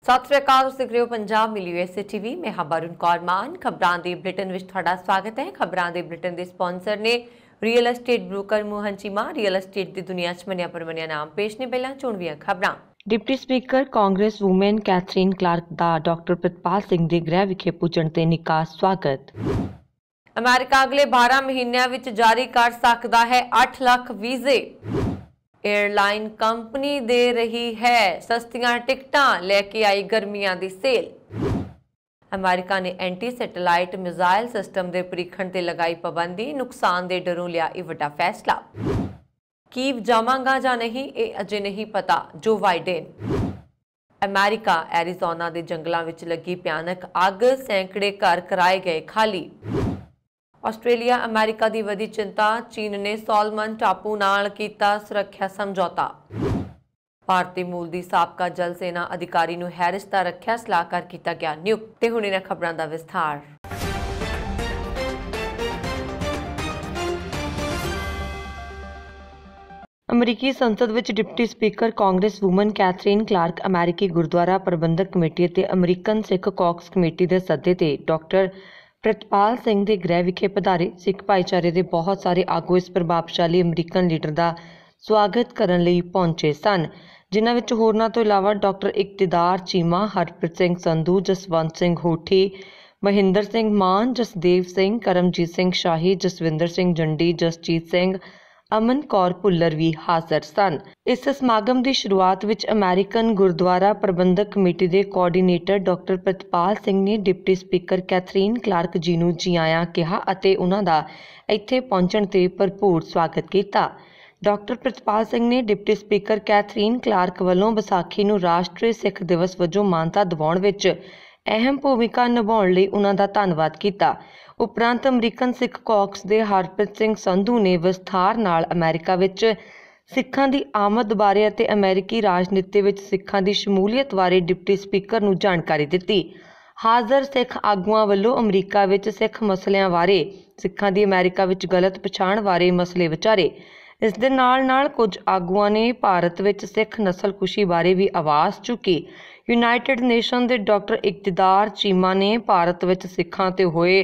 सत श्री अकाल, तुसीं देख रहे हो पंजाब मिली यूएसए टीवी। मैं हां वरुण कौर मान। खबरां दे बुलेटिन विच तुहाडा स्वागत है। खबरां दे बुलेटिन दे स्पॉन्सर ने real estate broker Mohan Cheema. Real estate दी दुनिया च मन्निया परमन्निया नाम पेश ने। पहलां चुणवीआं खबरां। Deputy speaker congresswoman Catherine Clark दा डॉक्टर प्रितपाल सिंह दे गृह विखे पुजण ते निੱਘਾ स्वागत। अमेरिका अगले 12 महीनों विच जारी कर सकता है 8 लाख वीजे। एयरलाइन कंपनी दे रही है सस्तियां टिकटां, लेके आई गर्मियां दी सेल। अमेरिका ने एंटी सैटेलाइट मिसाइल सिस्टम के परीक्षण ते लगाई पाबंदी। नुकसान के डरों लिया यह वड्डा फैसला। कीव जावांगा जां नहीं, ये अजे नहीं पता, जो बाइडेन। अमेरिका एरिजोना के जंगलों में लगी भयानक अग, सैकड़े घर कराए गए खाली। आस्ट्रेलिया अमेरिका की वधी चिंता। चीन ने सोलमन टापू नाल कीता सुरक्षा समझौता। भारतीय मूल की साबका जल सेना अधिकारी नूं हैरिस दा रखिया सलाहकार किया गया नियुक्त। ते हुण इन्हां खबरां दा विस्तार। अमरीकी संसद विच deputy speaker congresswoman Catherine Clark अमेरिकी गुरुद्वारा प्रबंधक कमेटी ते अमरीकन सिख कॉक्स कमेटी के सद्दे ते डॉक्टर प्रितपाल सिंह के गृह विखे पधारे। सिख भाईचारे के बहुत सारे आगू इस प्रभावशाली अमरीकन लीडर का स्वागत करने लई पहुंचे सन, जिन्हां विच होरनां तो इलावा डॉक्टर इकतदार चीमा, हरप्रीत सिंह संधू, जसवंत सिंह होठी, महिंदर सिंह मान, जसदेव सिंह, करमजीत सिंह शाही, जसविंदर सिंह जंडी, जसजीत सिंह, अमन कौर भुल्लर भी हाज़र सन। इस समागम की शुरुआत विच अमेरिकन गुरुद्वारा प्रबंधक कमेटी के कोआर्डीनेटर डॉक्टर प्रितपाल सिंह ने डिप्टी स्पीकर कैथरीन क्लार्क जी नूं जी आयां कहा अते उन्हां दा इत्थे पहुंचण ते भरपूर स्वागत किया। डॉक्टर प्रितपाल सिंह ने डिप्टी स्पीकर कैथरीन क्लार्क वल्लों विसाखी नूं राष्ट्रीय सिख दिवस वजों मानता दिवाउण विच अहम भूमिका निभाउण लई उन्हां दा धन्नवाद किया। उपरंत अमरीकन सिख कॉक्स के हरप्रीत सिंह संधू ने विस्तार नाल अमेरिका विच सिखां दी आमद बारे अते अमेरिकी राजनीति विच सिखां दी शमूलीयत बारे डिप्टी स्पीकर नूं जानकारी दित्ती। हाज़र सिख आगूआं वल्लों अमरीका विच सिख मसलिਆਂ बारे, सिखां दी अमेरिका विच गलत पछाण बारे मसले विचारे। इस दे नाल कुछ आगूआं ने भारत विच सिख नस्लकुशी बारे भी आवाज़ चुकी। यूनाइटेड नेशन के डॉक्टर इकतदार चीमा ने भारत विच सिखां ते होए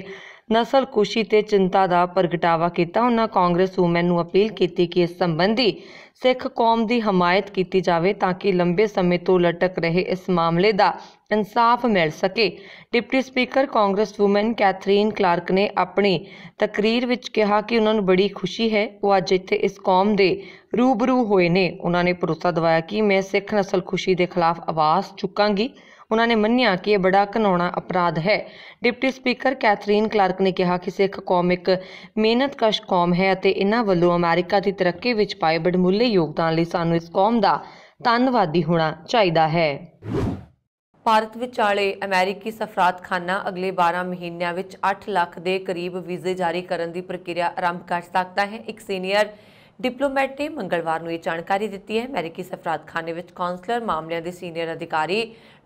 नस्लकुशी ते चिंता का प्रगटावा किया। उन्होंने कांग्रेस वूमैन नूं अपील की कि इस संबंधी सिख कौम की हमायत की जाए ताकि लंबे समय तो लटक रहे इस मामले का इंसाफ मिल सके। Deputy speaker congresswoman Catherine Clark ने अपनी तकरीर विच कहा कि उन्होंने बड़ी खुशी है वो अज इत्थे इस कौम के रूबरू होए ने। उन्होंने भरोसा दवाया कि मैं सिख नस्लकुशी के खिलाफ आवाज़ चुकांगी। उन्होंने मन्निया कि यह बड़ा घिनौना अपराध है। डिप्टी स्पीकर कैथरीन क्लार्क ने कहा कि सिख कौम एक मेहनतकश कौम है अते इन्हां वल्लों अमेरिका की तरक्की विच पाए बड़मुले योगदान लई सानूं इस कौम का धन्नवादी होना चाहिए है। भारत विचाले अमेरिकी सफारतखाना अगले 12 महीनों में 8 लाख के करीब वीजे जारी करने की प्रक्रिया आरंभ कर सकता है। एक सीनियर डिप्लोमैट ने मंगलवार को यह जानकारी दी है। अमेरिकी सफारतखाने में कौंसलर मामलों के सीनियर अधिकारी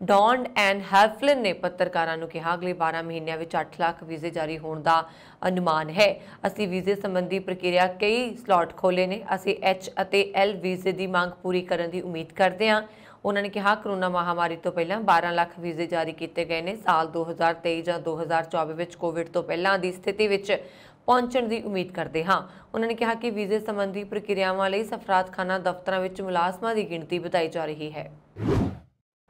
डॉन एन हैफलिन ने पत्रकारों को कहा अगले 12 महीनों में 8 लाख वीजे जारी होने का अनुमान है। असी वीजे संबंधी प्रक्रिया कई स्लॉट खोले ने। असी एच और एल वीजे की मांग पूरी करने की उम्मीद करते हैं। उन्होंने कहा कोरोना महामारी तो पहला 12 लाख वीजे जारी किए गए हैं। साल 2023 या 2024 में कोविड तो पहला की स्थिति में पहुंचने की उम्मीद करते हाँ। उन्होंने कहा कि वीजे संबंधी प्रक्रियावां लई सफारतखाना दफ्तरां विच मुलाजमां की गिणती वधाई जा रही है।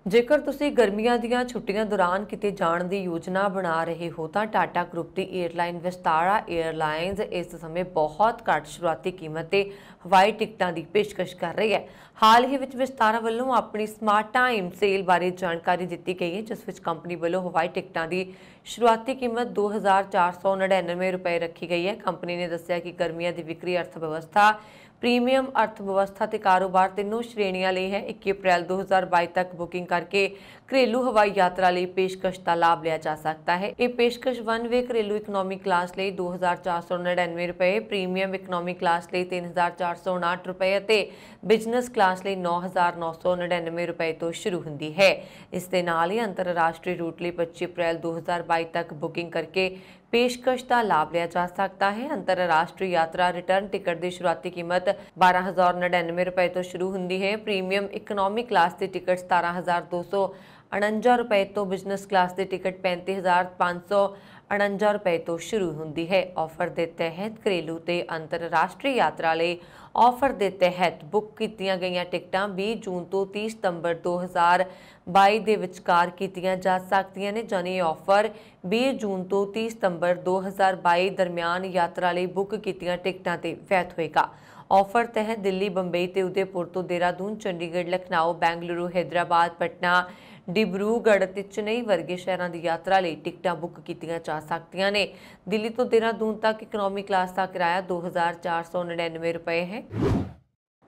जेकर तुसी गर्मियां दीयां छुट्टियां दौरान किते जाण दी योजना बना रहे हो तो टाटा ग्रुप की एयरलाइन विस्तारा एयरलाइनस इस समय बहुत घट शुरुआती कीमत ते हवाई टिकटां की पेशकश कर रही है। हाल ही विच विस्तारा वल्लों अपनी स्मार्ट टाइम सेल बारे जानकारी दी गई है, जिस विच कंपनी वल्लों हवाई टिकटां की शुरुआती कीमत 2499 रुपए रखी गई है। कंपनी ने दस्सिया कि गर्मियां की विक्री अर्थव्यवस्था, प्रीमियम अर्थव्यवस्था ते कारोबार तीनों श्रेणियां लिए है। 21 अप्रैल 2022 तक बुकिंग करके घरेलू हवाई यात्रा लिए पेशकश का लाभ लिया जा सकता है। ये पेशकश वन वे घरेलू इकनॉमी क्लास लिए 2499 रुपए, प्रीमियम इकनॉमी क्लास लिए 3459 रुपए, बिजनेस क्लास लिए 9999 रुपए तो शुरू होंगी है। इस दे नाल ही अंतरराष्ट्रीय रूट लिए 25 अप्रैल 2022 तक बुकिंग करके पेशकश का लाभ लिया जा सकता है। अंतरराष्ट्रीय यात्रा रिटर्न टिकट की शुरुआती कीमत 12,099 रुपए तो शुरू होंगी है। प्रीमियम इकनॉमी क्लास की टिकट 17,200 ₹49 तो बिजनेस क्लास की टिकट 35,549 रुपए तो शुरू होंगी है। ऑफर के तहत घरेलू ते अंतरराष्ट्रीय यात्रा लिए ऑफर के तहत बुक कीतियां गई टिकटां 20 जून तो 30 सितंबर 2022 के विचकार कीतियां जा सकदियां ने, जानी ऑफर 20 जून तो 30 सितंबर 2022 दरमियान यात्रा लिए बुक कीतियां टिकटां ते वैध होएगा। ऑफर तहत दिल्ली, बंबई ते उदयपुर तो देहरादून, चंडीगढ़, लखनऊ, बेंगलुरु, हैदराबाद, पटना, डिब्रूगढ़ ते चेन्नई वर्गे शहरों की यात्रा लिए टिकटां बुक कीतियां जा सकदियां ने। दिल्ली तो देहरादून तक इकनॉमी क्लास का किराया 2,499 रुपए है।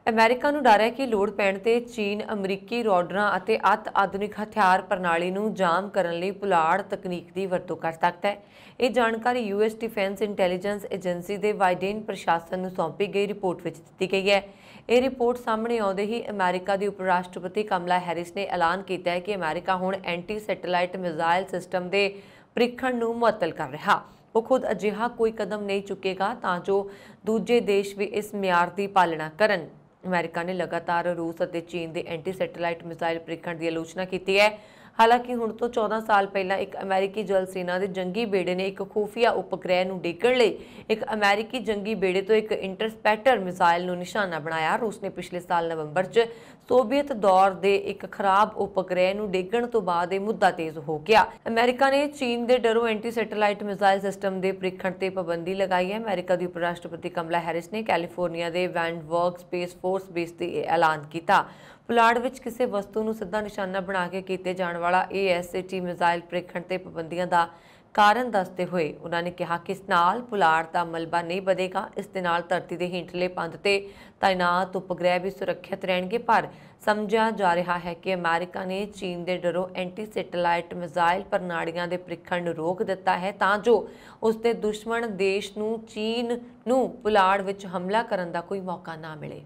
अमेरिका ਨੂੰ ਡਰ ਹੈ ਕਿ ਲੋੜ ਪੈਣ ਤੇ ਚੀਨ ਅਮਰੀਕੀ ਰੋਡਰਾਂ ਅਤੇ ਅਤ ਆਧੁਨਿਕ ਹਥਿਆਰ ਪ੍ਰਣਾਲੀ ਨੂੰ ਜਾਮ ਕਰਨ ਲਈ ਪੁਲਾੜ ਤਕਨੀਕ ਦੀ ਵਰਤੋਂ ਕਰ ਸਕਦਾ ਹੈ। ਇਹ ਜਾਣਕਾਰੀ ਯੂਐਸ ਡਿਫੈਂਸ ਇੰਟੈਲੀਜੈਂਸ ਏਜੰਸੀ ਦੇ ਬਾਈਡਨ ਪ੍ਰਸ਼ਾਸਨ ਨੂੰ ਸੌਂਪੀ ਗਈ ਰਿਪੋਰਟ ਵਿੱਚ ਦਿੱਤੀ ਗਈ ਹੈ। ਇਹ ਰਿਪੋਰਟ ਸਾਹਮਣੇ ਆਉਂਦੇ ਹੀ ਅਮਰੀਕਾ ਦੀ ਉਪ ਰਾਸ਼ਟਰਪਤੀ ਕਮਲਾ ਹੈਰਿਸ ਨੇ ਐਲਾਨ ਕੀਤਾ ਹੈ ਕਿ ਅਮਰੀਕਾ ਹੁਣ ਐਂਟੀ ਸੈਟੇਲਾਈਟ ਮਿਜ਼ਾਈਲ ਸਿਸਟਮ ਦੇ ਪ੍ਰੀਖਣ ਨੂੰ ਮੁਅੱਤਲ ਕਰ ਰਿਹਾ। ਉਹ ਖੁਦ ਅਜਿਹਾ ਕੋਈ ਕਦਮ ਨਹੀਂ ਚੁੱਕੇਗਾ ਤਾਂ ਜੋ ਦੂਜੇ ਦੇਸ਼ ਵੀ ਇਸ ਮਿਆਰ ਦੀ ਪਾਲਣਾ ਕਰਨ। अमेरिका ने लगातार रूस और चीन के एंटी सैटेलाइट मिसाइल परीक्षण की आलोचना की है। हालांकि हुण तो 14 साल पहला एक अमेरिकी जल सेना के जंगी बेड़े ने एक खुफिया उपग्रह को डिगण लई एक अमेरिकी जंगी बेड़े तो एक इंटरस्पैटर मिसाइल को निशाना बनाया। रूस ने पिछले साल नवंबर च सोवियत दौर के एक खराब उपग्रह को डिगण तो बाद यह मुद्दा तेज हो गया। अमेरिका ने चीन के डरों एंटी सैटेलाइट मिसाइल सिस्टम के परीक्षण से पाबंदी लगाई है। अमेरिका की उप राष्ट्रपति कमला हैरिस ने कैलीफोर्निया के वैंडबर्ग स्पेस फोर्स बेस से ऐलान किया। पुलाड़ विच किसी वस्तु को सीधा निशाना बना के किए जाने वाला ASAT मिसाइल परीक्षण से पाबंदियों का कारण दसते हुए उन्होंने कहा कि इस नाल पुलाड़ का मलबा नहीं बढ़ेगा। इस दे नाल धरती के हेठले पंध ते तैनात उपग्रह भी सुरक्षित रहेंगे। पर समझा जा रहा है कि अमेरिका ने चीन के डरों एंटी सैटेलाइट मिसाइल प्रणालियों के परीक्षण रोक दिता है तां जो उसके दुश्मन देश नूं चीन नूं पुलाड़ विच हमला करने का कोई मौका ना मिले।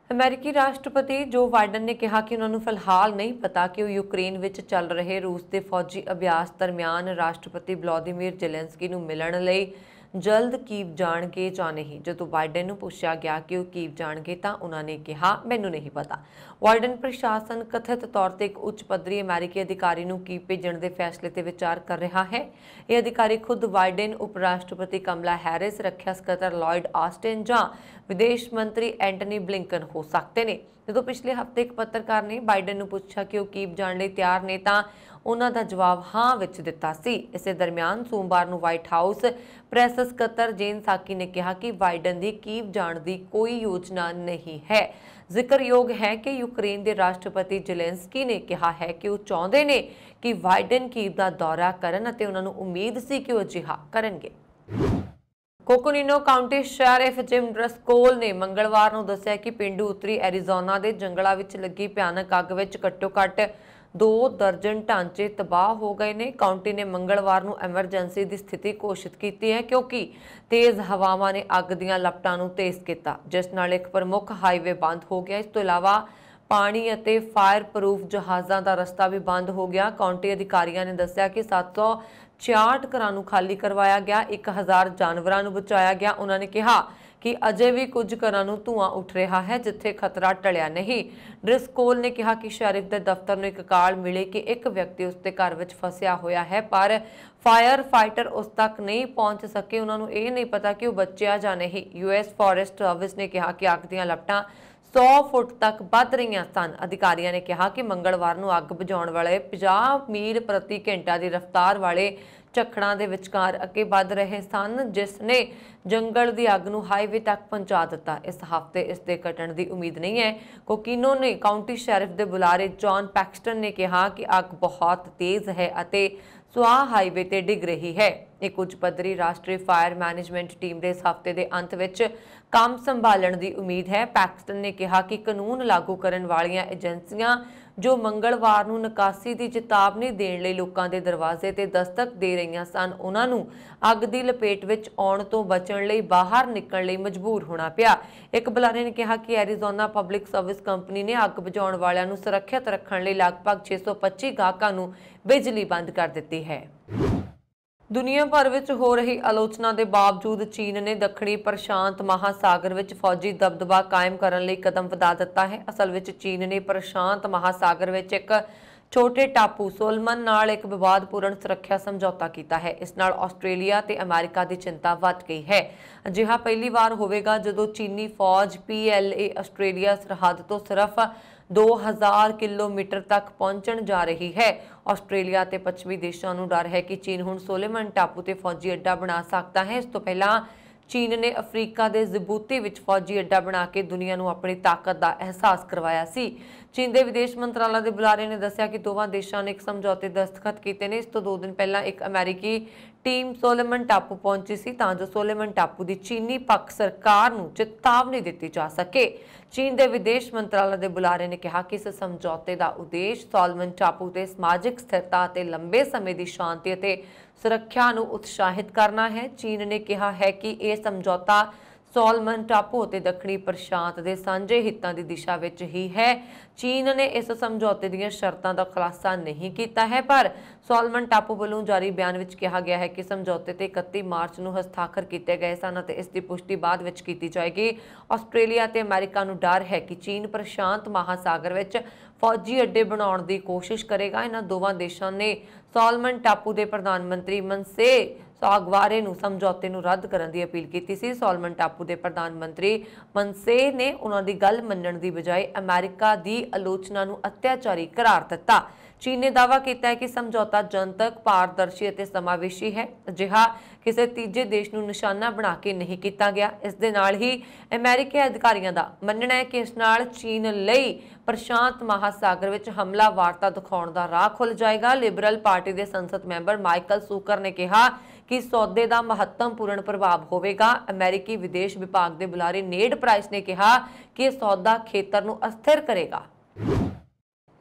अमेरिकी राष्ट्रपति जो बाइडन ने कहा कि उन्होंने फिलहाल नहीं पता कि वो यूक्रेन में चल रहे रूस के फौजी अभ्यास दरमियान राष्ट्रपति व्लादिमीर जेलेंसकी नूं मिलण लई जल्द कीव जाणगे जां नहीं। जो बाइडन नूं पूछा गया कि वो कीव जाणगे तां उन्होंने कहा मैनूं नहीं पता। बाइडन प्रशासन कथित तौर पर एक उच्च पद्धरी अमेरिकी अधिकारी नूं कीव भेजण के फैसले ते विचार कर रहा है। यह अधिकारी खुद बाइडन, उप राष्ट्रपति कमला हैरिस, रक्षा सकत्तर लॉयड ऑस्टिन जां विदेश मंत्री एंटनी ब्लिंकन हो सकते हैं। जो पिछले हफ्ते एक पत्रकार ने बाइडन नूं पूछा कि वो कीव जाण लई तैयार ने तां उन्हां दा जवाब हाँ विच दिता सी। इसे दरमियान सोमवार नूं व्हाइट हाउस प्रैस सकत्तर जेन साकी ने कहा कि बाइडन की कीव जाण की कोई योजना नहीं है। जिक्रयोग है कि यूक्रेन के राष्ट्रपति जेलेंसकी ने कहा है कि वो चाहते हैं कि बाइडन कीव का दौरा करन अते उन्हां नूं उम्मीद सी कि वो अजिहा करनगे। कोकोनिनो काउंटी शरीफ जिम ड्रस्कोल ने मंगलवार नूं दस्सिया कि पिंडू उत्तरी एरीजोना के जंगलों में लगी भयानक अग विच घट्टो घट्ट 2 दर्जन ढांचे तबाह हो गए ने। काउंटी ने मंगलवार नूं एमरजेंसी की स्थिति घोषित की है क्योंकि तेज़ हवावां ने अग दीआं लपटां नूं तेज़ किया, जिस नाल एक प्रमुख हाईवे बंद हो गया। इस तो इलावा पानी और फायर प्रूफ जहाज़ों का रस्ता भी बंद हो गया। काउंटी अधिकारियों ने दस्सिया कि 766 घरां नूं खाली करवाया गया, 1000 जानवरां नूं बचाया गया। उन्होंने कहा कि अजे भी कुछ घरां नूं धुआं उठ रहा है जिथे खतरा टलिया नहीं। ड्रिस्कोल ने कहा कि शरीफ के दफ्तर नूं एक कॉल मिले कि एक व्यक्ति उसके घर में फसिया होया है पर फायर फाइटर उस तक नहीं पहुंच सके। उन्होंने ये नहीं पता कि वह बचिया जां नहीं। US फॉरेस्ट सर्विस ने कहा कि अग दीआं लपटां 100 फुट तक बढ़ रही सन। अधिकारियों ने कहा कि मंगलवार नूं अग बुझाउण वाले 50 मील प्रति घंटा की रफ्तार वाले झक्खड़ां दे विचकार अगे बढ़ रहे सन, जिसने जंगल की अग नूं हाईवे तक पहुंचा दिता। इस हफ्ते इसके घटण की उम्मीद नहीं है। कोकिनो ने काउंटी शरीफ के बुलारे जॉन पैक्सटन ने कहा कि अग बहुत तेज़ है अते सुआह हाईवे ते डिग रही है। एक उच्च पद्धरी राष्ट्रीय फायर मैनेजमेंट टीम के इस हफ्ते के अंत में काम संभालण की उम्मीद है। पैक्सटन ने कहा कि कानून लागू करने वालियां एजेंसियां जो मंगलवार नूं निकासी की चेतावनी देण लई लोकां दे दरवाजे ते दस्तक दे रही सन, उन्हां नूं अग की लपेट विच आउण तो बचण लई बाहर निकलण लई मजबूर होना पिया। एक बुलारे ने कहा कि एरीजोना पब्लिक सर्विस कंपनी ने अग बुझाउण वालियां नूं सुरक्षित रखण लई लगभग 625 गाहकां नूं बिजली बंद कर दी है। दुनिया भर में हो रही आलोचना के बावजूद चीन ने दक्षिणी प्रशांत महासागर में फौजी दबदबा कायम करने लई कदम वधा दिता है। असल में चीन ने प्रशांत महासागर में एक ਛੋਟੇ ਟਾਪੂ ਸੋਲਮਨ ਨਾਲ ਇੱਕ ਵਿਵਾਦਪੂਰਨ ਸੁਰੱਖਿਆ ਸਮਝੌਤਾ ਕੀਤਾ ਹੈ। ਇਸ ਨਾਲ ਆਸਟ੍ਰੇਲੀਆ ਤੇ ਅਮਰੀਕਾ ਦੀ ਚਿੰਤਾ ਵੱਧ ਗਈ ਹੈ। ਅਜਿਹਾ ਪਹਿਲੀ ਵਾਰ ਹੋਵੇਗਾ ਜਦੋਂ ਚੀਨੀ ਫੌਜ PLA ਆਸਟ੍ਰੇਲੀਆ ਸਰਹੱਦ ਤੋਂ ਸਿਰਫ 2000 ਕਿਲੋਮੀਟਰ ਤੱਕ ਪਹੁੰਚਣ ਜਾ ਰਹੀ ਹੈ। ਆਸਟ੍ਰੇਲੀਆ ਤੇ ਪੱਛਮੀ ਦੇਸ਼ਾਂ ਨੂੰ ਡਰ ਹੈ ਕਿ ਚੀਨ ਹੁਣ ਸੋਲਮਨ ਟਾਪੂ ਤੇ ਫੌਜੀ ਅੱਡਾ ਬਣਾ ਸਕਦਾ ਹੈ। ਇਸ ਤੋਂ ਪਹਿਲਾਂ ਚੀਨ ਨੇ ਅਫਰੀਕਾ ਦੇ ਜਿਬੂਤੀ ਵਿੱਚ ਫੌਜੀ ਅੱਡਾ ਬਣਾ ਕੇ ਦੁਨੀਆ ਨੂੰ ਆਪਣੀ ਤਾਕਤ ਦਾ ਅਹਿਸਾਸ ਕਰਵਾਇਆ ਸੀ। ਚੀਨ ਦੇ ਵਿਦੇਸ਼ ਮੰਤਰਾਲਾ ਦੇ ਬੁਲਾਰੇ ਨੇ ਦੱਸਿਆ ਕਿ ਦੋਵਾਂ ਦੇਸ਼ਾਂ ਨੇ ਇੱਕ ਸਮਝੌਤੇ ਦਸਤਖਤ ਕੀਤੇ ਨੇ। ਇਸ ਤੋਂ 2 ਦਿਨ ਪਹਿਲਾਂ ਇੱਕ ਅਮਰੀਕੀ ਟੀਮ ਸੋਲਮਨ ਟਾਪੂ ਪਹੁੰਚੀ ਸੀ ਤਾਂ ਜੋ ਸੋਲਮਨ ਟਾਪੂ ਦੀ ਚੀਨੀ ਪੱਖ ਸਰਕਾਰ ਨੂੰ ਚੇਤਾਵਨੀ ਦਿੱਤੀ ਜਾ ਸਕੇ। ਚੀਨ ਦੇ ਵਿਦੇਸ਼ ਮੰਤਰਾਲਾ ਦੇ ਬੁਲਾਰੇ ਨੇ ਕਿਹਾ ਕਿ ਇਸ ਸਮਝੌਤੇ ਦਾ ਉਦੇਸ਼ ਸੋਲਮਨ ਟਾਪੂ ਤੇ ਸਮਾਜਿਕ ਸਥਿਰਤਾ ਅਤੇ ਲੰਬੇ ਸਮੇਂ ਦੀ ਸ਼ਾਂਤੀ ਅਤੇ ਸੁਰੱਖਿਆ ਨੂੰ ਉਤਸ਼ਾਹਿਤ ਕਰਨਾ ਹੈ। ਚੀਨ ਨੇ ਕਿਹਾ ਹੈ ਕਿ ਇਹ ਸਮਝੌਤਾ ਸੋਲਮਨ ਟਾਪੂ ਅਤੇ ਦੱਖਣੀ ਪ੍ਰਸ਼ਾਂਤ ਦੇ ਸਾਂਝੇ ਹਿੱਤਾਂ ਦੀ ਦਿਸ਼ਾ ਵਿੱਚ ਹੀ ਹੈ। ਚੀਨ ਨੇ ਇਸ ਸਮਝੌਤੇ ਦੀਆਂ ਸ਼ਰਤਾਂ ਦਾ ਖੁਲਾਸਾ ਨਹੀਂ ਕੀਤਾ ਹੈ, ਪਰ ਸੋਲਮਨ ਟਾਪੂ ਵੱਲੋਂ ਜਾਰੀ ਬਿਆਨ ਵਿੱਚ ਕਿਹਾ ਗਿਆ ਹੈ ਕਿ ਸਮਝੌਤੇ ਤੇ 31 ਮਾਰਚ ਨੂੰ ਹਸਤਾਖਰ ਕੀਤੇ ਗਏ ਸਨ ਅਤੇ ਇਸ ਦੀ ਪੁਸ਼ਟੀ ਬਾਅਦ ਵਿੱਚ ਕੀਤੀ ਜਾਏਗੀ। ਆਸਟ੍ਰੇਲੀਆ ਤੇ ਅਮਰੀਕਾ ਨੂੰ ਡਰ ਹੈ ਕਿ ਚੀਨ ਪ੍ਰਸ਼ਾਂਤ ਮਹਾਸਾਗਰ ਵਿੱਚ ਫੌਜੀ ਅੱਡੇ ਬਣਾਉਣ ਦੀ ਕੋਸ਼ਿਸ਼ ਕਰੇਗਾ। ਇਹਨਾਂ ਦੋਵਾਂ ਦੇਸ਼ਾਂ ਨੇ ਸੋਲਮਨ ਟਾਪੂ ਦੇ ਪ੍ਰਧਾਨ ਮੰਤਰੀ ਮਨਸੇ ਸਾਗਵਾਰੇ ਨੂੰ ਸਮਝੌਤੇ ਨੂੰ ਰੱਦ ਕਰਨ ਦੀ ਅਪੀਲ ਕੀਤੀ ਸੀ। ਸੋਲਮਨ ਟਾਪੂ ਦੇ ਪ੍ਰਧਾਨ ਮੰਤਰੀ ਮਨਸੇ ਨੇ ਉਹਨਾਂ ਦੀ ਗੱਲ ਮੰਨਣ ਦੀ ਬਜਾਏ ਅਮਰੀਕਾ ਦੀ ਆਲੋਚਨਾ ਨੂੰ ਅਤਿਆਚਾਰੀ ਕਰਾਰ ਦਿੱਤਾ। ਚੀਨ ਨੇ ਦਾਅਵਾ ਕੀਤਾ ਹੈ ਕਿ ਸਮਝੌਤਾ ਜਨਤਕ, ਪਾਰਦਰਸ਼ੀ ਅਤੇ ਸਮਾਵੇਸ਼ੀ ਹੈ। ਅਜਿਹਾ ਕਿਸੇ ਤੀਜੇ ਦੇਸ਼ ਨੂੰ ਨਿਸ਼ਾਨਾ ਬਣਾ ਕੇ ਨਹੀਂ ਕੀਤਾ ਗਿਆ। ਇਸ ਦੇ ਨਾਲ ਹੀ ਅਮਰੀਕੀ ਅਧਿਕਾਰੀਆਂ ਦਾ ਮੰਨਣਾ ਹੈ ਕਿ ਇਸ ਨਾਲ ਚੀਨ ਲਈ ਪ੍ਰਸ਼ਾਂਤ ਮਹਾਸਾਗਰ ਵਿੱਚ ਹਮਲਾਵਰਤਾ ਦਿਖਾਉਣ ਦਾ ਰਾਹ ਖੁੱਲ੍ਹ ਜਾਏਗਾ। ਲਿਬਰਲ ਪਾਰਟੀ ਦੇ ਸੰਸਦ ਮੈਂਬਰ ਮਾਈਕਲ ਸੂਕਰ ਨੇ ਕਿਹਾ ਕਿ ਸੌਦੇ ਦਾ ਮਹੱਤਵਪੂਰਨ ਪ੍ਰਭਾਵ ਹੋਵੇਗਾ। ਅਮਰੀਕੀ ਵਿਦੇਸ਼ ਵਿਭਾਗ ਦੇ ਬੁਲਾਰੇ ਨੇਡ ਪ੍ਰਾਈਸ ਨੇ ਕਿਹਾ ਕਿ ਇਹ ਸੌਦਾ ਖੇਤਰ ਨੂੰ ਅਸਥਿਰ ਕਰੇਗਾ।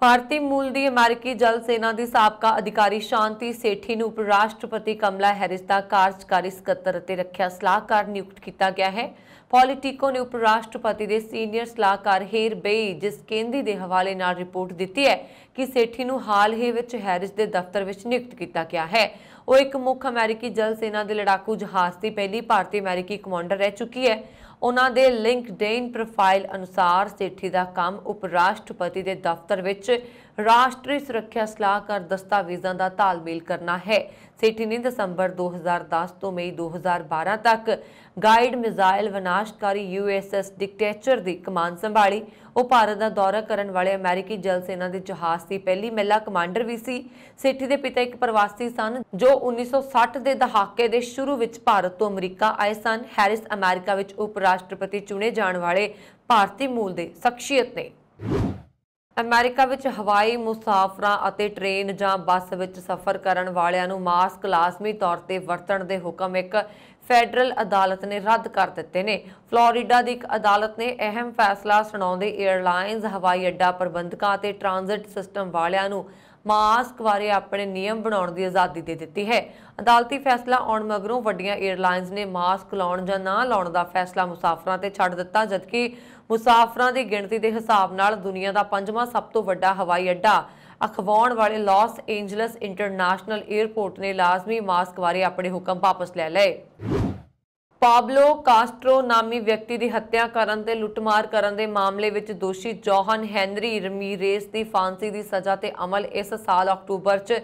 ਭਾਰਤੀ ਮੂਲ ਦੀ ਅਮਰੀਕੀ ਜਲ ਸੈਨਾ ਦੀ ਸਾਬਕਾ ਅਧਿਕਾਰੀ ਸ਼ਾਂਤੀ ਸੇਠੀ ਨੂੰ ਉਪ ਰਾਸ਼ਟਰਪਤੀ ਕਮਲਾ ਹੈਰਿਸ ਦਾ ਕਾਰਜਕਾਰੀ ਸਕੱਤਰ ਅਤੇ ਰੱਖਿਆ ਸਲਾਹਕਾਰ ਨਿਯੁਕਤ ਕੀਤਾ ਗਿਆ ਹੈ। ਪੋਲੀਟੀਕੋ ਨੇ ਉਪ ਰਾਸ਼ਟਰਪਤੀ ਦੇ ਸੀਨੀਅਰ ਸਲਾਹਕਾਰ ਹੇਰ ਬੇਈ ਜਿਸ ਕੇਂਦੀ ਦੇ ਹਵਾਲੇ ਨਾਲ ਰਿਪੋਰਟ ਦਿੱਤੀ ਹੈ ਕਿ ਸੇਠੀ ਨੂੰ ਹਾਲ ਹੀ ਵਿੱਚ ਹੈਰਿਸ ਦੇ ਦਫ਼ਤਰ ਵਿੱਚ ਨਿਯੁਕਤ ਕੀਤਾ ਗਿਆ ਹੈ। ਉਹ ਇੱਕ ਮੁੱਖ ਅਮਰੀਕੀ ਜਲ ਸੈਨਾ ਦੇ ਲੜਾਕੂ ਜਹਾਜ਼ ਦੀ ਪਹਿਲੀ ਭਾਰਤੀ ਅਮਰੀਕੀ ਕਮਾਂਡਰ ਰਹਿ ਚੁੱਕੀ ਹੈ। ਉਹਨਾਂ ਦੇ ਲਿੰਕਡਇਨ ਪ੍ਰੋਫਾਈਲ ਅਨੁਸਾਰ ਸੇਠੀ ਦਾ ਕੰਮ ਉਪ ਰਾਸ਼ਟਰਪਤੀ ਦੇ ਦਫ਼ਤਰ ਵਿੱਚ ਰਾਸ਼ਟਰੀ ਸੁਰੱਖਿਆ ਸਲਾਹਕਾਰ ਦਸਤਾਵੇਜ਼ਾਂ ਦਾ ਤਾਲਮੇਲ ਕਰਨਾ ਹੈ। ਸੇਠੀ ਨੇ ਦਸੰਬਰ 2010 ਤੋਂ ਮਈ 2012 ਤੱਕ ਗਾਈਡ ਮਿਜ਼ਾਈਲ ਵਿਨਾਸ਼ਕਾਰੀ USS ਡਿਕਟੇਚਰ ਦੀ ਕਮਾਨ ਸੰਭਾਲੀ। ਉਹ ਭਾਰਤ ਦਾ ਦੌਰਾ ਕਰਨ ਵਾਲੇ ਅਮਰੀਕੀ ਜਲ ਸੈਨਾ ਦੇ ਜਹਾਜ਼ ਦੀ ਪਹਿਲੀ ਮਹਿਲਾ ਕਮਾਂਡਰ ਵੀ ਸੀ। ਸੇਠੀ ਦੇ ਪਿਤਾ ਇੱਕ ਪ੍ਰਵਾਸੀ ਸਨ ਜੋ 1960 ਦੇ ਦਹਾਕੇ ਦੇ ਸ਼ੁਰੂ ਵਿੱਚ ਭਾਰਤ ਤੋਂ ਅਮਰੀਕਾ ਆਏ ਸਨ। ਹੈਰਿਸ ਅਮਰੀਕਾ ਵਿੱਚ ਉਪ ਰਾਸ਼ਟਰਪਤੀ ਚੁਣੇ ਜਾਣ ਵਾਲੇ ਭਾਰਤੀ ਮੂਲ ਦੇ ਸ਼ਖਸੀਅਤ ਨੇ। ਅਮਰੀਕਾ ਵਿੱਚ ਹਵਾਈ ਮੁਸਾਫਰਾਂ ਅਤੇ ਟ੍ਰੇਨ ਜਾਂ ਬੱਸ ਵਿੱਚ ਸਫ਼ਰ ਕਰਨ ਵਾਲਿਆਂ ਨੂੰ ਮਾਸਕ ਲਾਜ਼ਮੀ ਤੌਰ ਤੇ ਵਰਤਣ ਦੇ ਹੁਕਮ ਇੱਕ ਫੈਡਰਲ ਅਦਾਲਤ ਨੇ ਰੱਦ ਕਰ ਦਿੱਤੇ ਨੇ। ਫਲੋਰੀਡਾ ਦੀ ਇੱਕ ਅਦਾਲਤ ਨੇ ਅਹਿਮ ਫੈਸਲਾ ਸੁਣਾਉਂਦੇ ਏਅਰਲਾਈਨਜ਼, ਹਵਾਈ ਅੱਡਾ ਪ੍ਰਬੰਧਕਾਂ ਅਤੇ ਟ੍ਰਾਂਜ਼ਿਟ ਸਿਸਟਮ ਵਾਲਿਆਂ ਨੂੰ ਮਾਸਕ ਬਾਰੇ ਆਪਣੇ ਨਿਯਮ ਬਣਾਉਣ ਦੀ ਆਜ਼ਾਦੀ ਦੇ ਦਿੱਤੀ ਹੈ। ਅਦਾਲਤੀ ਫੈਸਲਾ ਆਉਣ ਮਗਰੋਂ ਵੱਡੀਆਂ ਏਅਰਲਾਈਨਜ਼ ਨੇ ਮਾਸਕ ਲਾਉਣ ਜਾਂ ਨਾ ਲਾਉਣ ਦਾ ਫੈਸਲਾ ਮੁਸਾਫਰਾਂ ਤੇ ਛੱਡ ਦਿੱਤਾ, ਜਦਕਿ ਮੁਸਾਫਰਾਂ ਦੀ ਗਿਣਤੀ ਦੇ ਹਿਸਾਬ ਨਾਲ ਦੁਨੀਆ ਦਾ 5ਵਾਂ ਸਭ ਤੋਂ ਵੱਡਾ ਹਵਾਈ ਅੱਡਾ ਅਖਵਾਉਣ ਵਾਲੇ ਲਾਸ ਏਂਜਲਸ ਇੰਟਰਨੈਸ਼ਨਲ ਏਅਰਪੋਰਟ ਨੇ ਲਾਜ਼ਮੀ ਮਾਸਕ ਬਾਰੇ ਆਪਣੇ ਹੁਕਮ ਵਾਪਸ ਲੈ ਲਏ। ਪਾਬਲੋ ਕਾਸਟਰੋ ਨਾਮੀ ਵਿਅਕਤੀ ਦੀ ਹੱਤਿਆ ਕਰਨ ਤੇ ਲੁੱਟਮਾਰ ਕਰਨ ਦੇ ਮਾਮਲੇ ਵਿੱਚ ਦੋਸ਼ੀ ਜੋਹਨ ਹੈਨਰੀ ਰਮੀਰੇਸ ਦੀ ਫਾਂਸੀ ਦੀ ਸਜ਼ਾ ਤੇ ਅਮਲ ਇਸ ਸਾਲ ਅਕਤੂਬਰ 'ਚ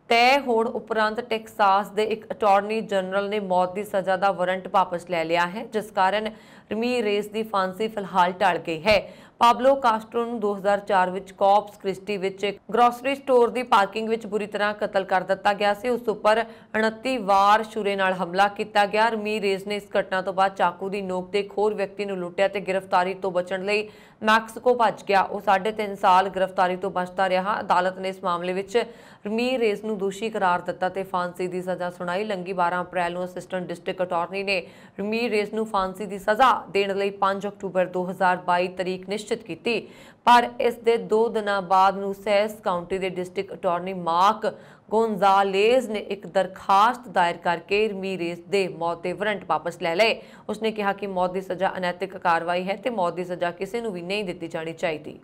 ਤੈਅ ਹੋਣ ਉਪਰੰਤ ਟੈਕਸਾਸ ਦੇ ਇੱਕ ਅਟਾਰਨੀ ਜਨਰਲ ਨੇ ਮੌਤ ਦੀ ਸਜ਼ਾ ਦਾ ਵਾਰੰਟ ਵਾਪਸ ਲੈ ਲਿਆ ਹੈ, ਜਿਸ ਕਾਰਨ ਰਮੀਰੇਸ ਦੀ ਫਾਂਸੀ ਫਿਲਹਾਲ ਟਲ ਗਈ ਹੈ। ਪਾਬਲੋ ਕਾਸਟਰੋ ਨੂੰ 2004 ਵਿੱਚ ਕਾਰਪਸ ਕ੍ਰਿਸਟੀ ਵਿੱਚ ਇੱਕ ਗ੍ਰੋਸਰੀ ਸਟੋਰ ਦੀ ਪਾਰਕਿੰਗ ਵਿੱਚ ਬੁਰੀ ਤਰ੍ਹਾਂ ਕਤਲ ਕਰ ਦਿੱਤਾ ਗਿਆ ਸੀ। ਉਸ ਉੱਪਰ 29 ਵਾਰ ਛੁਰੇ ਨਾਲ ਹਮਲਾ ਕੀਤਾ ਗਿਆ। ਰਮੀਰੇਸ ਨੇ ਇਸ ਘਟਨਾ ਤੋਂ ਬਾਅਦ ਚਾਕੂ ਦੀ ਨੋਕ ਤੇ ਇੱਕ ਹੋਰ ਵਿਅਕਤੀ ਨੂੰ ਲੁੱਟਿਆ ਤੇ ਗ੍ਰਿਫਤਾਰੀ ਤੋਂ ਬਚਣ ਲਈ ਮੈਕਸੀਕੋ ਭੱਜ ਗਿਆ। ਉਹ 3.5 ਸਾਲ ਗ੍ਰਿਫਤਾਰੀ ਤੋਂ ਬਚਦਾ ਰਿਹਾ। ਅਦਾਲਤ ਨੇ ਇਸ ਮਾਮਲੇ ਵਿੱਚ ਰਮੀਰੇਸ ਨੂੰ ਦੋਸ਼ੀ ਕਰਾਰ ਦਿੱਤਾ ਤੇ ਫਾਂਸੀ ਦੀ ਸਜ਼ਾ ਸੁਣਾਈ। ਲੰਘੀ 12 ਅਪ੍ਰੈਲ ਨੂੰ ਅਸਿਸਟੈਂਟ ਡਿਸਟ੍ਰਿਕਟ ਅਟਾਰਨੀ ਨੇ ਰਮੀਰੇਸ ਨੂੰ ਫਾਂਸੀ ਦੀ ਸਜ਼ਾ ਦੇਣ ਲਈ 5 ਅਕਤੂਬਰ 2022 ਤਰੀਕ ਨਿਸ਼ਚਿਤ ਕੀਤੀ, ਪਰ ਇਸ ਦੇ 2 ਦਿਨਾਂ ਬਾਅਦ ਨੂਸੈਸ ਕਾਉਂਟੀ ਦੇ ਡਿਸਟ੍ਰਿਕਟ ਅਟਾਰਨੀ ਮਾਰਕ ਗੋਨਜ਼ਾਲੇਜ਼ ਨੇ ਇੱਕ ਦਰਖਾਸਤ ਦਾਇਰ ਕਰਕੇ ਰਮੀਰੇਸ ਦੇ ਮੌਤ ਦੇ ਵਾਰੰਟ ਵਾਪਸ ਲੈ ਲਏ। ਉਸਨੇ ਕਿਹਾ ਕਿ ਮੌਤ ਦੀ ਸਜ਼ਾ ਅਨੈਤਿਕ ਕਾਰਵਾਈ ਹੈ ਤੇ ਮੌਤ ਦੀ ਸਜ਼ਾ ਕਿਸੇ ਨੂੰ ਵੀ ਨਹੀਂ ਦਿੱਤੀ ਜਾਣੀ ਚਾਹੀਦੀ।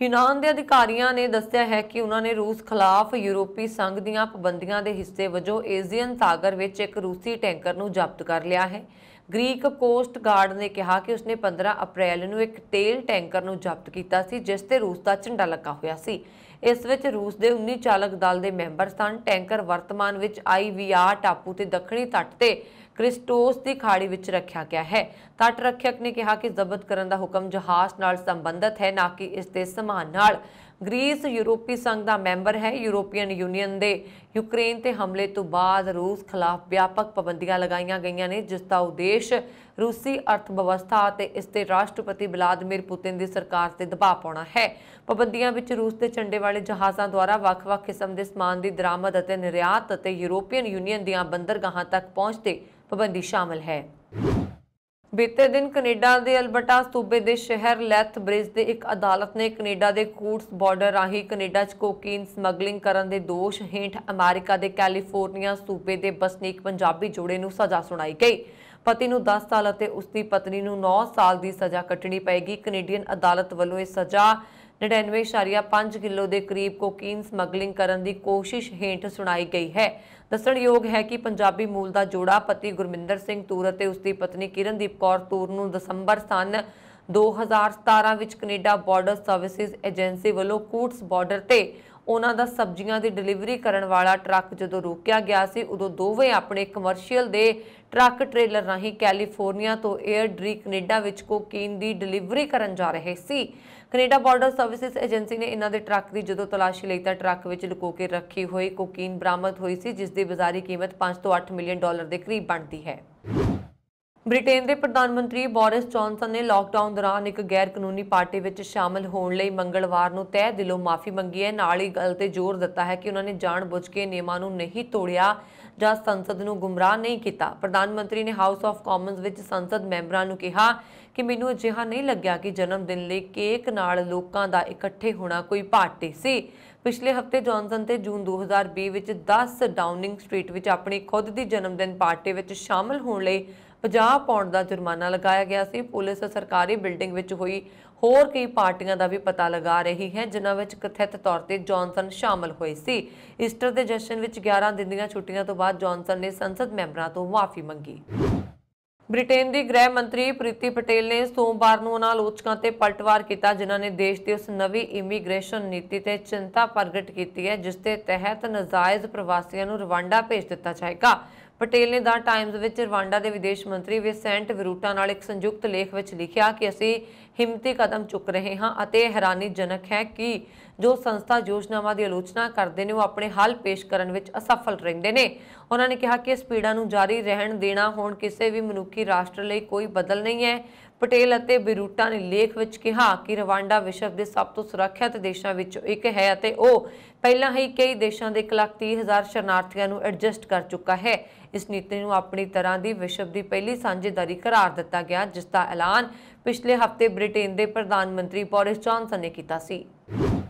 ਯੂਨਾਨ ਦੇ ਅਧਿਕਾਰੀਆਂ ਨੇ ਦੱਸਿਆ ਹੈ ਕਿ ਉਹਨਾਂ ਨੇ ਰੂਸ ਖਿਲਾਫ ਯੂਰਪੀ ਸੰਘ ਦੀਆਂ ਪਾਬੰਦੀਆਂ ਦੇ ਹਿੱਸੇ ਵਜੋਂ ਏਜੀਅਨ ਸਾਗਰ ਵਿੱਚ ਇੱਕ ਰੂਸੀ ਟੈਂਕਰ ਨੂੰ ਜ਼ਬਤ ਕਰ ਲਿਆ ਹੈ। ਗ੍ਰੀਕ ਕੋਸਟ ਗਾਰਡ ਨੇ ਕਿਹਾ ਕਿ ਉਸਨੇ 15 ਅਪ੍ਰੈਲ ਨੂੰ ਇੱਕ ਤੇਲ ਟੈਂਕਰ ਨੂੰ ਜ਼ਬਤ ਕੀਤਾ ਸੀ ਜਿਸ ਤੇ ਰੂਸ ਦਾ ਝੰਡਾ ਲੱਗਾ ਹੋਇਆ ਸੀ। ਇਸ ਵਿੱਚ ਰੂਸ ਦੇ 19 ਚਾਲਕ ਦਲ ਦੇ ਮੈਂਬਰ ਸਨ। ਟੈਂਕਰ ਵਰਤਮਾਨ ਵਿੱਚ IVR ਟਾਪੂ ਤੇ ਦੱਖਣੀ ਤੱਟ ਤੇ ਕ੍ਰਿਸਟੋਸ ਦੀ ਖਾੜੀ ਵਿੱਚ ਰੱਖਿਆ ਗਿਆ ਹੈ। ਤੱਟ ਰੱਖਿਅਕ ਨੇ ਕਿਹਾ ਕਿ ਜ਼ਬਤ ਕਰਨ ਦਾ ਹੁਕਮ ਜਹਾਜ਼ ਨਾਲ ਸੰਬੰਧਿਤ ਹੈ, ਨਾ ਕਿ ਇਸ ਦੇ ਸਮਾਨ ਨਾਲ। ਗ੍ਰੀਸ ਯੂਰਪੀ ਸੰਘ ਦਾ ਮੈਂਬਰ ਹੈ। ਯੂਰਪੀਅਨ ਯੂਨੀਅਨ ਦੇ ਯੂਕਰੇਨ ਤੇ ਹਮਲੇ ਤੋਂ ਬਾਅਦ ਰੂਸ ਖਿਲਾਫ ਵਿਆਪਕ ਪਾਬੰਦੀਆਂ ਲਗਾਈਆਂ ਗਈਆਂ ਨੇ, ਜਿਸ ਦਾ ਉਦੇਸ਼ ਰੂਸੀ ਅਰਥ ਵਿਵਸਥਾ ਅਤੇ ਇਸ ਦੇ ਰਾਸ਼ਟਰਪਤੀ ਵਲਾਦੀਮੀਰ ਪੁਤਿਨ ਦੀ ਸਰਕਾਰ ਤੇ ਦਬਾਅ ਪਾਉਣਾ ਹੈ। ਪਾਬੰਦੀਆਂ ਵਿੱਚ ਰੂਸ ਦੇ ਝੰਡੇ ਵਾਲੇ ਜਹਾਜ਼ਾਂ ਦੁਆਰਾ ਵੱਖ-ਵੱਖ ਕਿਸਮ ਦੇ ਸਮਾਨ ਦੀ ਦਰਾਮਦ ਅਤੇ ਨਿਰਯਾਤ ਅਤੇ ਯੂਰਪੀਅਨ ਯੂਨੀਅਨ ਦੀਆਂ ਬੰਦਰਗਾਹਾਂ ਤੱਕ ਪਹੁੰਚ ਤੇ ਪਾਬੰਦੀ ਸ਼ਾਮਲ ਹੈ। ਬੀਤੇ ਦਿਨ ਕੈਨੇਡਾ ਦੇ ਅਲਬਰਟਾ ਸੂਬੇ ਦੇ ਸ਼ਹਿਰ ਲੈਥਬ੍ਰਿਜ ਦੇ ਇੱਕ ਅਦਾਲਤ ਨੇ ਕੈਨੇਡਾ ਦੇ ਕੂਟਸ ਬਾਰਡਰ ਰਾਹੀਂ ਕੈਨੇਡਾ 'ਚ ਕੋਕੀਨ ਸਮਗਲਿੰਗ ਕਰਨ ਦੇ ਦੋਸ਼ ਹੇਠ ਅਮਰੀਕਾ ਦੇ ਕੈਲੀਫੋਰਨੀਆ ਸੂਬੇ ਦੇ ਵਸਨੀਕ ਪੰਜਾਬੀ ਜੋੜੇ ਨੂੰ ਸਜ਼ਾ ਸੁਣਾਈ ਗਈ। ਪਤੀ ਨੂੰ 10 ਸਾਲ ਅਤੇ ਉਸ ਦੀ ਪਤਨੀ ਨੂੰ 9 ਸਾਲ ਦੀ ਸਜ਼ਾ ਕੱਟਣੀ ਪਏਗੀ। ਕੈਨੇਡੀਅਨ ਅਦਾਲਤ ਵੱਲੋਂ ਇਹ ਸਜ਼ਾ 99.5 ਕਿਲੋ ਦੇ ਕਰੀਬ ਕੋਕੀਨ ਸਮਗਲਿੰਗ ਕਰਨ ਦੀ ਕੋਸ਼ਿਸ਼ ਹੇਠ ਸੁਣਾਈ ਗਈ ਹੈ। ਦੱਸਣਯੋਗ ਹੈ ਕਿ ਪੰਜਾਬੀ ਮੂਲ ਦਾ ਜੋੜਾ ਪਤੀ ਗੁਰਮਿੰਦਰ ਸਿੰਘ ਤੂਰ ਅਤੇ ਉਸ ਦੀ ਪਤਨੀ ਕਿਰਨਦੀਪ ਕੌਰ ਤੂਰ ਨੂੰ ਦਸੰਬਰ ਸਨ 2017 ਵਿੱਚ ਕੈਨੇਡਾ ਬਾਰਡਰ ਸਰਵਿਸਿਜ਼ ਏਜੰਸੀ ਵੱਲੋਂ ਕੂਟਸ ਬਾਰਡਰ ਤੇ ਉਹਨਾਂ ਦਾ ਸਬਜ਼ੀਆਂ ਦੀ ਡਿਲੀਵਰੀ ਕਰਨ ਵਾਲਾ ਟਰੱਕ ਜਦੋਂ ਰੋਕਿਆ ਗਿਆ ਸੀ, ਉਦੋਂ ਦੋਵੇਂ ਆਪਣੇ ਕਮਰਸ਼ੀਅਲ ਦੇ ਟਰੱਕ ਟ੍ਰੇਲਰ ਰਾਹੀਂ ਕੈਲੀਫੋਰਨੀਆ ਤੋਂ ਏਅਰਡਰੀ ਕੈਨੇਡਾ ਵਿੱਚ ਕੋਕੀਨ ਦੀ ਡਿਲੀਵਰੀ ਕਰਨ ਜਾ ਰਹੇ ਸੀ। ਕੈਨੇਡਾ ਬਾਰਡਰ ਸਰਵਿਸਿਜ਼ ਏਜੰਸੀ ਨੇ ਇਹਨਾਂ ਦੇ ਟਰੱਕ ਦੀ ਜਦੋਂ ਤਲਾਸ਼ੀ ਲਈ ਤਾਂ ਟਰੱਕ ਵਿੱਚ ਲੁਕੋ ਕੇ ਰੱਖੀ ਹੋਈ ਕੋਕੀਨ ਬਰਾਮਦ ਹੋਈ ਸੀ, ਜਿਸ ਦੀ ਬਾਜ਼ਾਰੀ ਕੀਮਤ 5 ਤੋਂ 8 ਮਿਲੀਅਨ ਡਾਲਰ ਦੇ ਕਰੀਬ ਬਣਦੀ ਹੈ। ਬ੍ਰਿਟੇਨ ਦੇ ਪ੍ਰਧਾਨ ਮੰਤਰੀ ਬੋਰਿਸ ਜੌਨਸਨ ਨੇ ਲਾਕਡਾਊਨ ਦੌਰਾਨ ਇੱਕ ਗੈਰ ਕਾਨੂੰਨੀ ਪਾਰਟੀ ਵਿੱਚ ਸ਼ਾਮਲ ਹੋਣ ਲਈ ਮੰਗਲਵਾਰ ਨੂੰ ਤਹਿ ਦਿਲੋਂ ਮਾਫੀ ਮੰਗੀ ਹੈ। ਨਾਲ ਹੀ ਗੱਲ ਤੇ ਜ਼ੋਰ ਦਿੱਤਾ ਹੈ ਕਿ ਉਹਨਾਂ ਨੇ ਜਾਣਬੁੱਝ ਕੇ ਨਿਯਮਾਂ ਨੂੰ ਨਹੀਂ ਤੋੜਿਆ ਜਾਂ ਸੰਸਦ ਨੂੰ ਗੁੰਮਰਾਹ ਨਹੀਂ ਕੀਤਾ। ਪ੍ਰਧਾਨ ਮੰਤਰੀ ਨੇ ਹਾਊਸ ਆਫ ਕਾਮਨਸ ਵਿੱਚ ਸੰਸਦ ਮੈਂਬਰਾਂ ਨੂੰ ਕਿਹਾ ਕਿ ਮੈਨੂੰ ਅਜਿਹਾ ਨਹੀਂ ਲੱਗਿਆ ਕਿ ਜਨਮ ਦਿਨ ਲਈ ਕੇਕ ਨਾਲ ਲੋਕਾਂ ਦਾ ਇਕੱਠੇ ਹੋਣਾ ਕੋਈ ਪਾਰਟੀ ਸੀ। ਪਿਛਲੇ ਹਫ਼ਤੇ ਜੌਨਸਨ ਤੇ ਜੂਨ 2020 ਵਿੱਚ 10 ਡਾਊਨਿੰਗ ਸਟਰੀਟ ਵਿੱਚ ਆਪਣੀ ਖੁਦ ਦੀ ਜਨਮ ਦਿਨ ਪਾਰਟੀ ਵਿੱਚ ਸ਼ਾਮਲ ਹੋਣ ਲਈ 50 ਪਾਉਂਡ ਦਾ ਜੁਰਮਾਨਾ ਲਗਾਇਆ ਗਿਆ ਸੀ। ਪੁਲਿਸ ਸਰਕਾਰੀ ਬਿਲਡਿੰਗ ਵਿੱਚ ਹੋਈ ਹੋਰ ਕਈ ਪਾਰਟੀਆਂ ਦਾ ਵੀ ਪਤਾ ਲਗਾ ਰਹੀ ਹੈ, ਜਿਨ੍ਹਾਂ ਵਿੱਚ ਕਥਿਤ ਤੌਰ ਤੇ ਜੌਨਸਨ ਸ਼ਾਮਲ ਹੋਏ ਸੀ। ਈਸਟਰ ਦੇ ਜਸ਼ਨ ਵਿੱਚ 11 ਦਿਨ ਦੀਆਂ ਛੁੱਟੀਆਂ ਤੋਂ ਬਾਅਦ ਜੌਨਸਨ ਨੇ ਸੰਸਦ ਮੈਂਬਰਾਂ ਤੋਂ ਮਾਫੀ ਮੰਗੀ। ਬ੍ਰਿਟੇਨ ਦੀ ਗ੍ਰਹਿ ਮੰਤਰੀ ਪ੍ਰੀਤੀ ਪਟੇਲ ਨੇ ਸੋਮਵਾਰ ਨੂੰ ਉਹਨਾਂ ਆਲੋਚਕਾਂ ਤੇ ਪਲਟਵਾਰ ਕੀਤਾ, ਜਿਨ੍ਹਾਂ ਨੇ ਦੇਸ਼ ਦੀ ਉਸ ਨਵੀਂ ਇਮੀਗ੍ਰੇਸ਼ਨ ਨੀਤੀ ਤੇ ਚਿੰਤਾ ਪ੍ਰਗਟ ਕੀਤੀ ਹੈ, ਜਿਸ ਦੇ ਤਹਿਤ ਨਾਜਾਇਜ਼ ਪ੍ਰਵਾਸੀਆਂ ਨੂੰ ਰਵਾਂਡਾ ਭੇਜ ਦਿੱਤਾ ਜਾਏਗਾ। ਪਟੇਲ ਨੇ ਦਾ ਟਾਈਮਜ਼ ਵਿੱਚ ਰਵਾਂਡਾ ਦੇ ਵਿਦੇਸ਼ ਮੰਤਰੀ ਵਿਸੈਂਟ ਵਿਰੂਟਾ ਨਾਲ ਇੱਕ ਸੰਯੁਕਤ ਲੇਖ ਵਿੱਚ ਲਿਖਿਆ ਕਿ ਅਸੀਂ ਹਿੰਮਤੀ ਕਦਮ ਚੁੱਕ ਰਹੇ ਹਾਂ ਅਤੇ ਹੈਰਾਨੀਜਨਕ ਹੈ ਕਿ ਜੋ ਸੰਸਥਾ ਯੋਜਨਾਵਾਂ ਦੀ ਆਲੋਚਨਾ ਕਰਦੇ ਨੇ ਉਹ ਆਪਣੇ ਹੱਲ ਪੇਸ਼ ਕਰਨ ਵਿੱਚ ਅਸਫਲ ਰਹਿੰਦੇ ਨੇ। ਉਹਨਾਂ ਨੇ ਕਿਹਾ ਕਿ ਇਸ ਪੀੜਾ ਨੂੰ ਜਾਰੀ ਰਹਿਣ ਦੇਣਾ ਹੁਣ ਕਿਸੇ ਵੀ ਮਨੁੱਖੀ ਰਾਸ਼ਟਰ ਲਈ ਕੋਈ ਬਦਲ ਨਹੀਂ ਹੈ। ਪਟੇਲ ਅਤੇ ਬਿਰੂਟਾ ਨੇ ਲੇਖ ਵਿੱਚ ਕਿਹਾ ਕਿ ਰਵਾਂਡਾ ਵਿਸ਼ਵ ਦੇ ਸਭ ਤੋਂ ਸੁਰੱਖਿਅਤ ਦੇਸ਼ਾਂ ਵਿੱਚੋਂ ਇੱਕ ਹੈ ਅਤੇ ਉਹ ਪਹਿਲਾਂ ਹੀ ਕਈ ਦੇਸ਼ਾਂ ਦੇ 1,30,000 ਸ਼ਰਨਾਰਥੀਆਂ ਨੂੰ ਐਡਜਸਟ ਕਰ ਚੁੱਕਾ ਹੈ। ਇਸ ਨੀਤੀ ਨੂੰ ਆਪਣੀ ਤਰ੍ਹਾਂ ਦੀ ਵਿਸ਼ਵ ਦੀ ਪਹਿਲੀ ਸਾਂਝੇਦਾਰੀ ਕਰਾਰ ਦਿੱਤਾ ਗਿਆ, ਜਿਸ ਦਾ ਐਲਾਨ ਪਿਛਲੇ ਹਫ਼ਤੇ ਬ੍ਰਿਟੇਨ ਦੇ ਪ੍ਰਧਾਨ ਮੰਤਰੀ ਬੋਰਿਸ ਜੌਨਸਨ ਨੇ ਕੀਤਾ ਸੀ।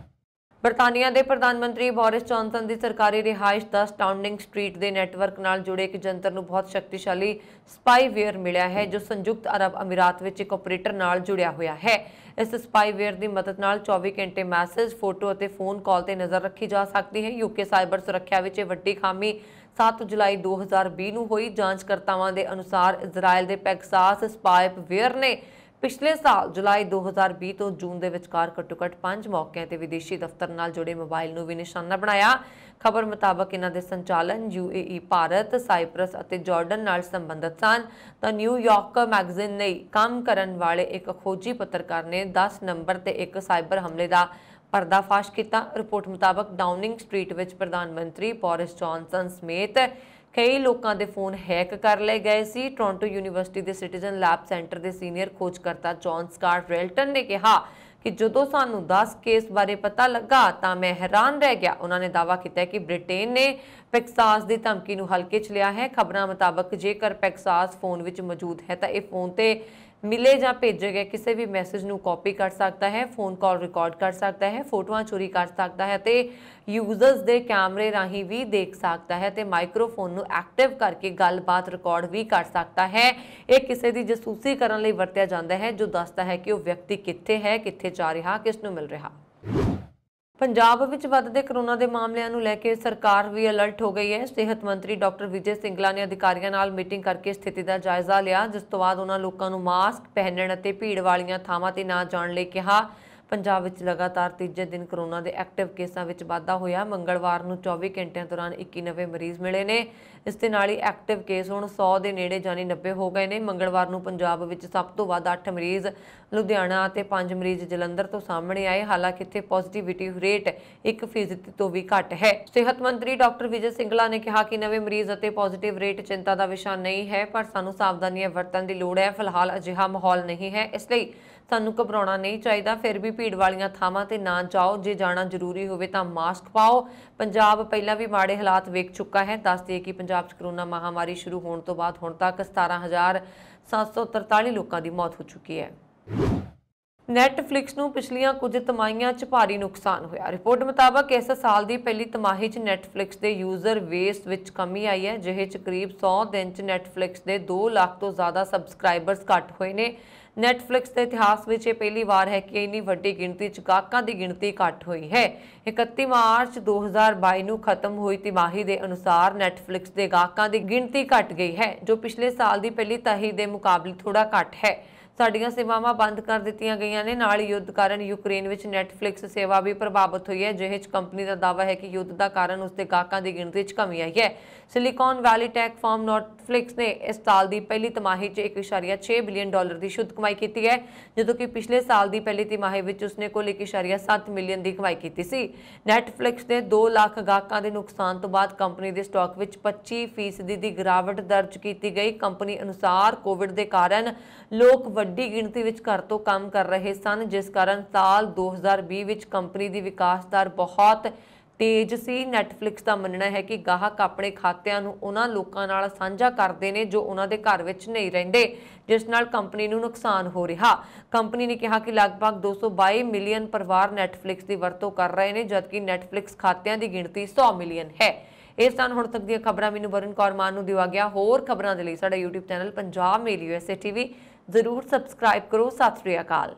ਬਰਤਾਨੀਆ ਦੇ ਪ੍ਰਧਾਨ ਮੰਤਰੀ ਬੋਰਿਸ ਜੌਨਸਨ ਦੀ ਸਰਕਾਰੀ ਰਿਹਾਇਸ਼ 10 ਡਾਊਨਿੰਗ ਸਟਰੀਟ ਦੇ ਨੈਟਵਰਕ ਨਾਲ ਜੁੜੇ ਇੱਕ ਜੰਤਰ ਨੂੰ ਬਹੁਤ ਸ਼ਕਤੀਸ਼ਾਲੀ ਸਪਾਈਵੇਅਰ ਮਿਲਿਆ ਹੈ, ਜੋ ਸੰਯੁਕਤ ਅਰਬ ਅਮੀਰਾਤ ਵਿੱਚ ਇੱਕ ਆਪਰੇਟਰ ਨਾਲ ਜੁੜਿਆ ਹੋਇਆ ਹੈ। ਇਸ ਸਪਾਈਵੇਅਰ ਦੀ ਮਦਦ ਨਾਲ 24 ਘੰਟੇ ਮੈਸੇਜ, ਫੋਟੋ ਅਤੇ ਫੋਨ ਕਾਲ ਤੇ ਨਜ਼ਰ ਰੱਖੀ ਜਾ ਸਕਦੀ ਹੈ। ਯੂਕੇ ਸਾਈਬਰ ਸੁਰੱਖਿਆ ਵਿੱਚ ਇਹ ਵੱਡੀ ਖਾਮੀ 7 ਜੁਲਾਈ 2020 ਨੂੰ ਹੋਈ। ਜਾਂਚਕਰਤਾਵਾਂ ਦੇ ਅਨੁਸਾਰ ਇਜ਼ਰਾਈਲ ਦੇ ਪੈਗਸਾਸ ਸਪਾਈਵੇਅਰ ਨੇ ਪਿਛਲੇ ਸਾਲ ਜੁਲਾਈ 2020 ਤੋਂ ਜੂਨ ਦੇ ਵਿਚਕਾਰ ਘੱਟੋ-ਘੱਟ 5 ਮੌਕਿਆਂ ਤੇ ਵਿਦੇਸ਼ੀ ਦਫ਼ਤਰ ਨਾਲ ਜੁੜੇ ਮੋਬਾਈਲ ਨੂੰ ਵੀ ਨਿਸ਼ਾਨਾ ਬਣਾਇਆ। ਖਬਰ ਮੁਤਾਬਕ ਇਹਨਾਂ ਦੇ ਸੰਚਾਲਨ UAE, ਭਾਰਤ, ਸਾਈਪਰਸ ਅਤੇ ਜਾਰਡਨ ਨਾਲ ਸੰਬੰਧਿਤ ਸਨ। ਤਾਂ ਨਿਊਯਾਰਕਰ ਮੈਗਜ਼ੀਨ ਲਈ ਕੰਮ ਕਰਨ ਵਾਲੇ ਇੱਕ ਖੋਜੀ ਪੱਤਰਕਾਰ ਨੇ 10 ਨੰਬਰ ਤੇ ਇੱਕ ਸਾਈਬਰ ਹਮਲੇ ਦਾ ਪਰਦਾਫਾਸ਼ ਕੀਤਾ। ਰਿਪੋਰਟ ਮੁਤਾਬਕ ਡਾਊਨਿੰਗ ਸਟਰੀਟ ਵਿੱਚ ਪ੍ਰਧਾਨ ਮੰਤਰੀ ਬੋਰਿਸ ਜੌਨਸਨ ਸਮੇਤ ਕਈ ਲੋਕਾਂ ਦੇ ਫੋਨ ਹੈਕ ਕਰ ਲਏ ਗਏ ਸੀ। ਟੋਰਾਂਟੋ ਯੂਨੀਵਰਸਿਟੀ ਦੇ ਸਿਟੀਜ਼ਨ ਲੈਬ ਸੈਂਟਰ ਦੇ ਸੀਨੀਅਰ ਖੋਜਕਰਤਾ ਜੌਨ ਸਕਾਟ ਰੇਲਟਨ ਨੇ ਕਿਹਾ ਕਿ ਜਦੋਂ ਸਾਨੂੰ 10 ਕੇਸ ਬਾਰੇ ਪਤਾ ਲੱਗਾ ਤਾਂ ਮੈਂ ਹੈਰਾਨ ਰਹਿ ਗਿਆ। ਉਹਨਾਂ ਨੇ ਦਾਅਵਾ ਕੀਤਾ ਕਿ ਬ੍ਰਿਟੇਨ ਨੇ ਪੈਗਸਾਸ ਦੀ ਧਮਕੀ ਨੂੰ ਹਲਕੇ 'ਚ ਲਿਆ ਹੈ। ਖਬਰਾਂ ਮੁਤਾਬਕ ਜੇਕਰ ਪੈਗਸਾਸ ਫੋਨ ਵਿੱਚ ਮੌਜੂਦ ਹੈ ਤਾਂ ਇਹ ਫੋਨ ਤੇ ਮਿਲੇ ਜਾਂ ਭੇਜੇ ਗਏ ਕਿਸੇ ਵੀ ਮੈਸੇਜ ਨੂੰ ਕਾਪੀ ਕਰ ਸਕਦਾ ਹੈ, ਫੋਨ ਕਾਲ ਰਿਕਾਰਡ ਕਰ ਸਕਦਾ ਹੈ, ਫੋਟੋਆਂ ਚੋਰੀ ਕਰ ਸਕਦਾ ਹੈ ਤੇ ਯੂਜ਼ਰਸ ਦੇ ਕੈਮਰੇ ਰਾਹੀਂ ਵੀ ਦੇਖ ਸਕਦਾ ਹੈ ਤੇ ਮਾਈਕਰੋਫੋਨ ਨੂੰ ਐਕਟਿਵ ਕਰਕੇ ਗੱਲਬਾਤ ਰਿਕਾਰਡ ਵੀ ਕਰ ਸਕਦਾ ਹੈ। ਇਹ ਕਿਸੇ ਦੀ ਜਾਸੂਸੀ ਕਰਨ ਲਈ ਵਰਤਿਆ ਜਾਂਦਾ ਹੈ, ਜੋ ਦੱਸਦਾ ਹੈ ਕਿ ਉਹ ਵਿਅਕਤੀ ਕਿੱਥੇ ਹੈ, ਕਿੱਥੇ ਜਾ ਰਿਹਾ, ਕਿਸ ਨੂੰ ਮਿਲ ਰਿਹਾ। ਪੰਜਾਬ ਵਿੱਚ ਵੱਧਦੇ ਕਰੋਨਾ ਦੇ ਮਾਮਲਿਆਂ ਨੂੰ ਲੈ ਕੇ ਸਰਕਾਰ ਵੀ ਅਲਰਟ ਹੋ ਗਈ ਹੈ। ਸਿਹਤ ਮੰਤਰੀ ਡਾਕਟਰ ਵਿਜੇ ਸਿੰਗਲਾ ਨੇ ਅਧਿਕਾਰੀਆਂ ਨਾਲ ਮੀਟਿੰਗ ਕਰਕੇ ਸਥਿਤੀ ਦਾ ਜਾਇਜ਼ਾ ਲਿਆ, ਜਿਸ ਤੋਂ ਬਾਅਦ ਉਹਨਾਂ ਲੋਕਾਂ ਨੂੰ ਮਾਸਕ ਪਹਿਨਣ ਅਤੇ ਭੀੜ ਵਾਲੀਆਂ ਥਾਵਾਂ ਤੇ ਨਾ ਜਾਣ ਲਈ ਕਿਹਾ। पंजाब विच लगातार तीजे दिन कोरोना के एक्टिव केसां विच वाधा होया। मंगलवार नूं 24 घंटिਆਂ दौरान 21 नवे मरीज़ मिले ने। इस दे नाल ही एक्टिव केस हुण 100 के नेड़े जानी 90 हो गए ने। मंगलवार नूं पंजाब विच सब तो वध 8 मरीज़ लुधियाना ते 5 मरीज़ जलंधर तो सामने आए। हालांकि इत्थे पॉजिटिविटी रेट 1% तो भी घट है। सेहत मंत्री डॉक्टर विजय सिंगला ने कहा कि नवे मरीज़ ਅਤੇ पॉजिटिव रेट चिंता का विषय नहीं है, पर सानू सावधानियां वरतन की लोड़ है। फिलहाल अजिहा माहौल नहीं है, इसलिए सानू घबराउणा नहीं चाहिए। फिर भी भीड़ वालियां थावां ते ना जाओ। जे जाना जरूरी होवे तां मास्क पाओ। पंजाब पहला भी माड़े हालात वेख चुका है। दस दिए कि पंजाब च कोरोना महामारी शुरू होने तो बाद हुण तक 17,743 लोगों की मौत हो चुकी है। नैटफ्लिक्स नूं पिछलियां कुछ तिमाहियां च भारी नुकसान होया। रिपोर्ट मुताबक इस साल की पहली तिमाही च नैटफ्लिक्स के यूजर बेस विच कमी आई है, जिहे च करीब 100 दिन च नैटफ्लिक्स के 2 लाख तो ज़्यादा सबसक्राइबर्स घट हुए ने। नैटफ्लिक्स के इतिहास में यह पहली बार है कि इन्नी वड्डी गिणती च गाहकां की गिणती घट हुई है। 31 मार्च 2022 नूं खत्म हुई तिमाही के अनुसार नैटफ्लिक्स के गाहकां की गिणती घट गई है, जो पिछले साल की पहली तिमाही के मुकाबले थोड़ा घट है। साडियां सेवावां बंद कर दित्तियां गईयां ने। नाल युद्ध कारण यूक्रेन विच नैटफ्लिक्स सेवा भी प्रभावित हुई है, जिहे च कंपनी का दावा है कि युद्ध का कारण उसके गाहकां की गिणती च कमी आई है। Silicon valley tech firm Netflix ने इस साल की पहली तिमाही च $1.6 बिलियन की शुद्ध कमाई की है, जदों कि पिछले साल की पहली तिमाही विच उसने कुल $1.7 मिलियन की कमाई की सी। नैटफ्लिक्स ने 2 लाख गाहकां के नुकसान तो बाद कंपनी के स्टॉक विच 25% की गिरावट दर्ज की गई। कंपनी अनुसार कोविड के कारण लोग वड्डी गिणती विच घर तो काम कर रहे सन, जिस कारण साल 2020 विच कंपनी की विकास दर बहुत तेज सी। नैटफ्लिक्स का मनना है कि गाहक अपने खातिਆਂ ਨੂੰ ਉਹਨਾਂ ਲੋਕਾਂ ਨਾਲ ਸਾਂਝਾ ਕਰਦੇ ਨੇ जो ਉਹਨਾਂ ਦੇ ਘਰ ਵਿੱਚ नहीं ਰਹਿੰਦੇ, जिस नाल कंपनी ਨੂੰ नुकसान हो रहा। कंपनी ने कहा कि लगभग 222 मिलियन परिवार नैटफ्लिक्स की वरतों कर रहे हैं, जबकि नैटफ्लिक्स खातिਆਂ की गिणती 100 मिलियन है। इस सन हुण तक दी खबरां मैनूं वरुण कौर मान नूं दिवा गया। होर खबरां दे लई साडा YouTube channel Punjab mail USA TV जरूर सबसक्राइब करो। सत श्री अकाल।